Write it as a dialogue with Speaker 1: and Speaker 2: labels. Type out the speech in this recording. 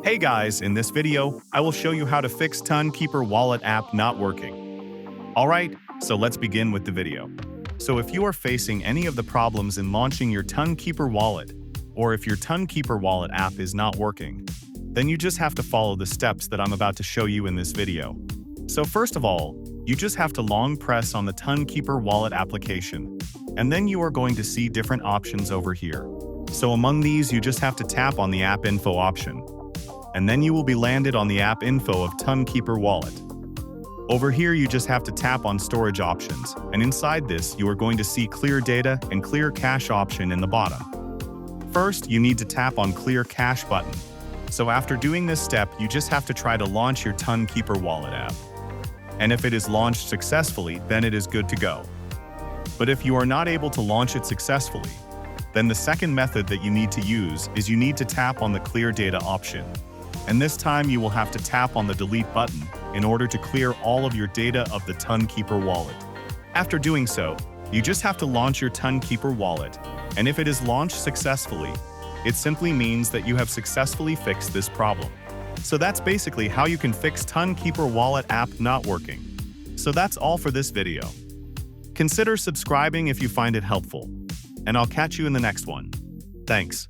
Speaker 1: Hey guys, in this video, I will show you how to fix Tonkeeper wallet app not working. Alright, so let's begin with the video. So if you are facing any of the problems in launching your Tonkeeper wallet, or if your Tonkeeper wallet app is not working, then you just have to follow the steps that I'm about to show you in this video. So first of all, you just have to long press on the Tonkeeper wallet application, and then you are going to see different options over here. So among these, you just have to tap on the app info option, and then you will be landed on the app info of Tonkeeper wallet. Over here, you just have to tap on storage options, and inside this, you are going to see clear data and clear cache option in the bottom. First, you need to tap on clear cache button. So after doing this step, you just have to try to launch your Tonkeeper wallet app. And if it is launched successfully, then it is good to go. But if you are not able to launch it successfully, then the second method that you need to use is you need to tap on the clear data option. And this time you will have to tap on the delete button in order to clear all of your data of the Tonkeeper wallet. After doing so, you just have to launch your Tonkeeper wallet, and if it is launched successfully, it simply means that you have successfully fixed this problem. So that's basically how you can fix Tonkeeper wallet app not working. So that's all for this video. Consider subscribing if you find it helpful, and I'll catch you in the next one. Thanks.